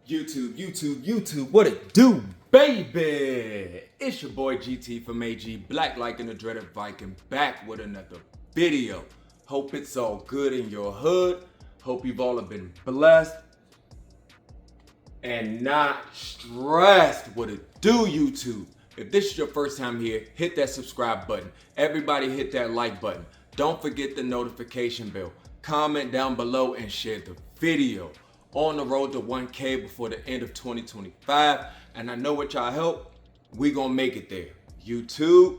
YouTube, what it do, baby? It's your boy GT from AG, BlackLycan the Dreaded Viking, back with another video. Hope it's all good in your hood. Hope you've all been blessed and not stressed. What it do, YouTube? If this is your first time here, hit that subscribe button. Everybody hit that like button. Don't forget the notification bell. Comment down below and share the video. On the road to 1K before the end of 2025. And I know with y'all help, we gonna make it there. YouTube,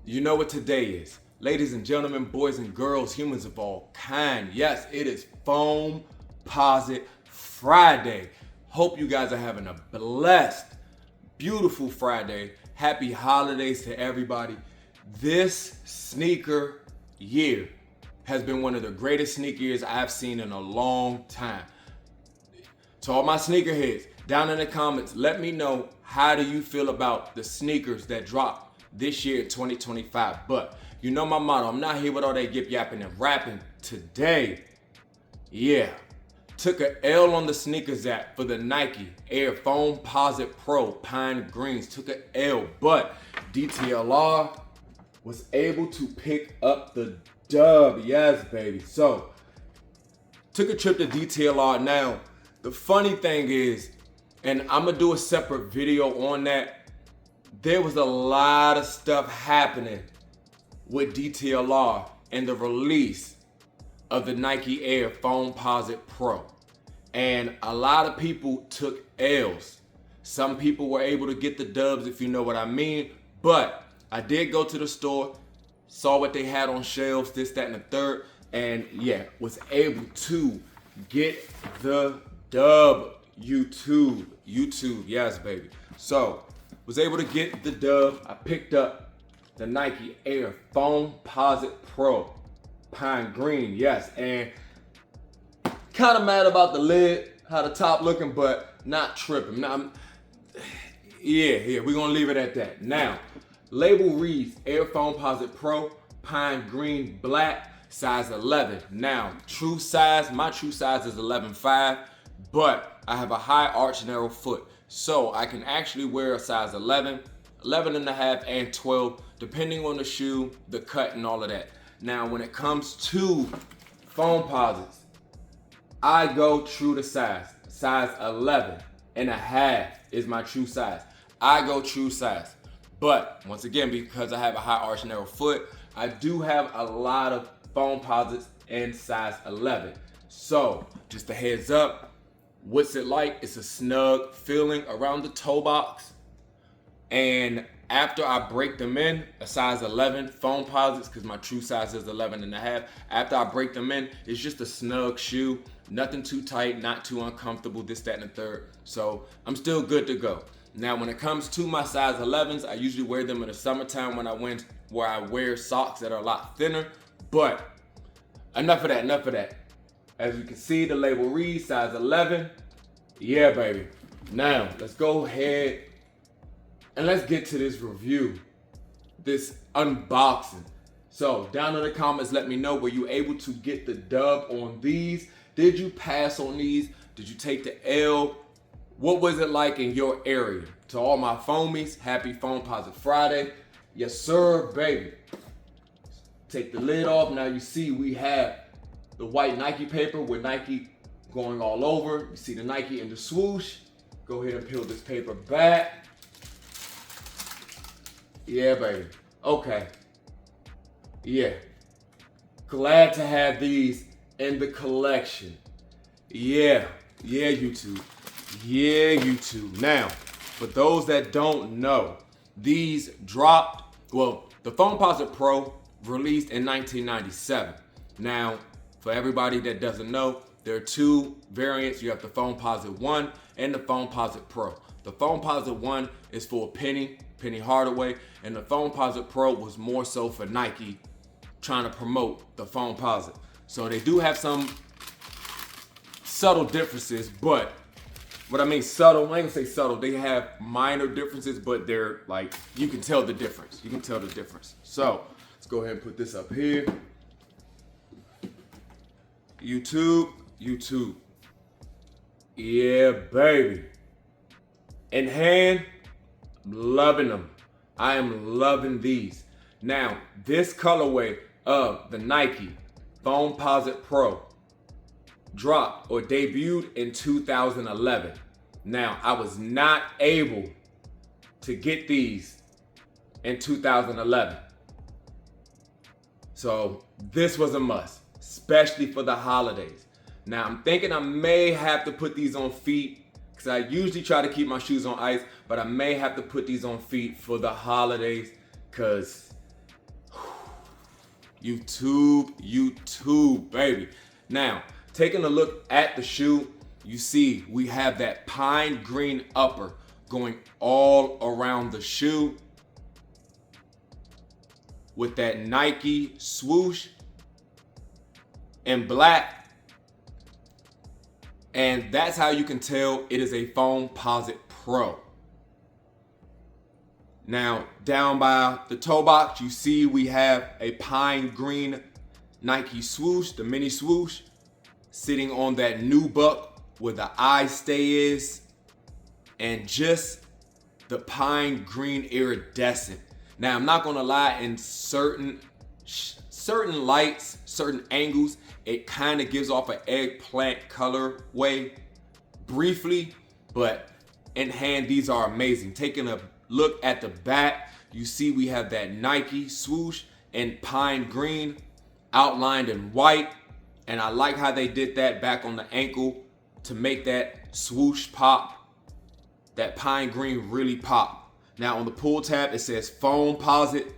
you know what today is. Ladies and gentlemen, boys and girls, humans of all kind. Yes, it is Foamposite Friday. Hope you guys are having a blessed, beautiful Friday. Happy holidays to everybody. This sneaker year has been one of the greatest sneaker years I've seen in a long time. To all my sneakerheads, down in the comments, let me know, how do you feel about the sneakers that dropped this year in 2025? But you know my motto, I'm not here with all that yip yapping and rapping. Today, yeah, took an L on the sneakers app for the Nike Air Foamposite Pro Pine Greens. Took an L, but DTLR was able to pick up the dub. Yes, baby. So, took a trip to DTLR. Now, the funny thing is, and I'm gonna do a separate video on that, there was a lot of stuff happening with DTLR and the release of the Nike Air Foamposite Pro. And a lot of people took L's. Some people were able to get the dubs, if you know what I mean. But I did go to the store, saw what they had on shelves, this, that, and the third. And yeah, was able to get the dub. YouTube, yes, baby. So, was able to get the dub. I picked up the Nike Air Foamposite Pro Pine Green, yes. And kind of mad about the lid, how the top looking, but not tripping. Yeah, we're gonna leave it at that. Now, label reads Air Foamposite Pro Pine Green Black, size 11. Now, true size, my true size is 11.5, but I have a high arch narrow foot, so I can actually wear a size 11, 11 and a half, and 12, depending on the shoe, the cut, and all of that. Now, when it comes to Foamposites, I go true to size. Size 11 and a half is my true size. I go true size. But once again, because I have a high arch narrow foot, I do have a lot of Foamposites in size 11. So just a heads up, what's it like? It's a snug feeling around the toe box. And after I break them in, a size 11 Foamposites, because my true size is 11 and a half. After I break them in, it's just a snug shoe. Nothing too tight, not too uncomfortable, this, that, and the third. So I'm still good to go. Now, when it comes to my size 11s, I usually wear them in the summertime where I wear socks that are a lot thinner. But enough of that. As you can see, the label reads size 11. Yeah, baby. Now, let's go ahead and let's get to this review, this unboxing. So, down in the comments, let me know, were you able to get the dub on these? Did you pass on these? Did you take the L? What was it like in your area? To all my foamies, happy Foamposite Friday. Yes, sir, baby. Take the lid off. Now you see we have the white Nike paper with Nike going all over. You see the Nike in the swoosh. Go ahead and peel this paper back. Yeah, baby. Okay. Yeah. Glad to have these in the collection. Yeah, YouTube. Now, for those that don't know, these dropped, well, the Foamposite Pro released in 1997. Now, for everybody that doesn't know, there are two variants. You have the Foamposite 1 and the Foamposite Pro. The Foamposite 1 is for Penny Hardaway, and the Foamposite Pro was more so for Nike trying to promote the Foamposite. So they do have some subtle differences, but what I mean subtle, I ain't gonna say subtle, they have minor differences, but they're like, you can tell the difference. So let's go ahead and put this up here. YouTube. Yeah, baby. In hand, I'm loving them. I am loving these. Now, this colorway of the Nike Foamposite Pro dropped or debuted in 2011. Now, I was not able to get these in 2011. So this was a must, especially for the holidays. Now I'm thinking I may have to put these on feet because I usually try to keep my shoes on ice, but I may have to put these on feet for the holidays because YouTube, baby. Now, taking a look at the shoe, you see we have that pine green upper going all around the shoe with that Nike swoosh in black. And that's how you can tell it is a Foamposite Pro. Now, down by the toe box, you see we have a pine green Nike swoosh, the mini swoosh, sitting on that nubuck where the eye stay is, and just the pine green iridescent. Now, I'm not gonna lie, in certain lights, certain angles, it kind of gives off an eggplant colorway briefly, but in hand, these are amazing. Taking a look at the back, you see we have that Nike swoosh in pine green, outlined in white, and I like how they did that back on the ankle to make that swoosh pop, that pine green really pop. Now on the pull tab, it says Foamposite.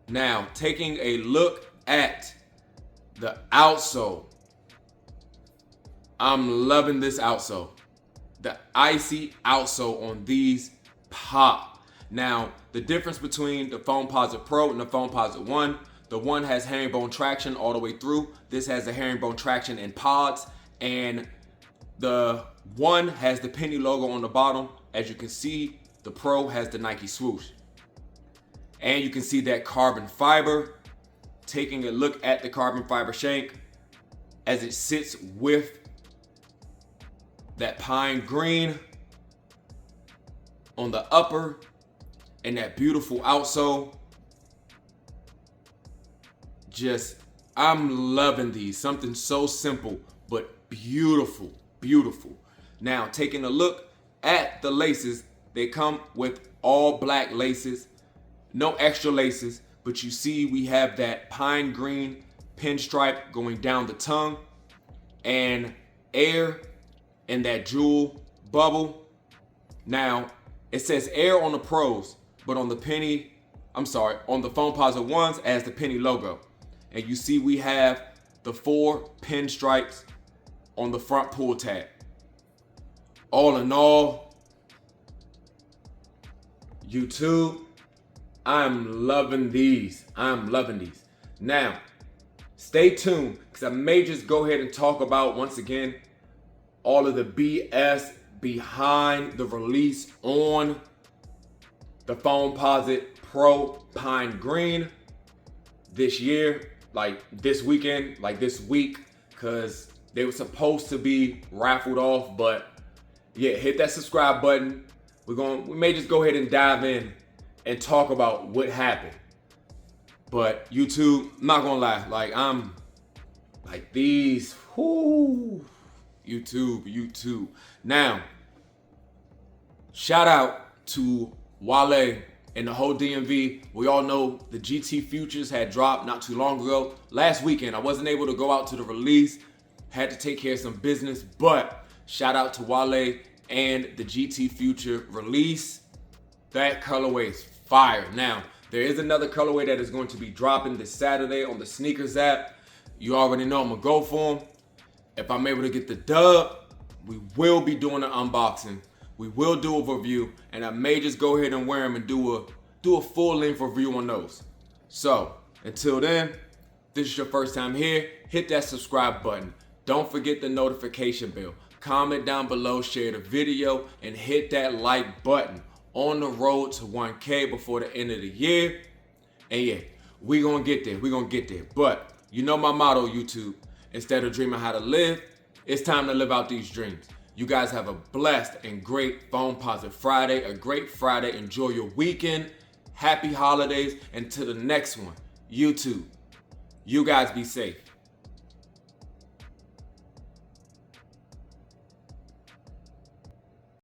Now, taking a look at the outsole, I'm loving this outsole. The icy outsole on these pop. Now, the difference between the Foamposite Pro and the Foamposite 1, the one has herringbone traction all the way through. This has the herringbone traction in pods, and the one has the penny logo on the bottom. As you can see, the Pro has the Nike swoosh. And you can see that carbon fiber. Taking a look at the carbon fiber shank as it sits with that pine green on the upper and that beautiful outsole. I'm loving these. Something so simple, but beautiful, beautiful. Now, taking a look at the laces, they come with all black laces, no extra laces, but you see we have that pine green pinstripe going down the tongue and air in that jewel bubble. Now, it says air on the pros, but on the on the Foamposite ones as the penny logo. And you see we have the 4 pinstripes on the front pull tab. All in all, YouTube, I'm loving these. I'm loving these. Now, stay tuned because I may just go ahead and talk about, once again, all of the BS behind the release on the Foamposite Pro Pine Green this year, like this weekend, like this week, because they were supposed to be raffled off. But yeah, hit that subscribe button. We may just go ahead and dive in and talk about what happened. But YouTube, I'm not gonna lie, like I'm like these, YouTube. Now, shout out to Wale and the whole DMV. We all know the GT Futures had dropped not too long ago. Last weekend, I wasn't able to go out to the release, had to take care of some business, but shout out to Wale and the GT Future release. That colorway is fire. Now, there is another colorway that is going to be dropping this Saturday on the Sneakers app. You already know I'm gonna go for them. If I'm able to get the dub, we will be doing an unboxing. We will do a review, and I may just go ahead and wear them and do a full-length review on those. So, until then, if this is your first time here, hit that subscribe button. Don't forget the notification bell. Comment down below, share the video, and hit that like button. On the road to 1K before the end of the year. And yeah, we're gonna get there. But You know my motto, YouTube. Instead of dreaming how to live, it's time to live out these dreams. You guys have a blessed and great Foamposite Friday, a great Friday. Enjoy your weekend. Happy holidays, and to the next one, YouTube. You guys be safe.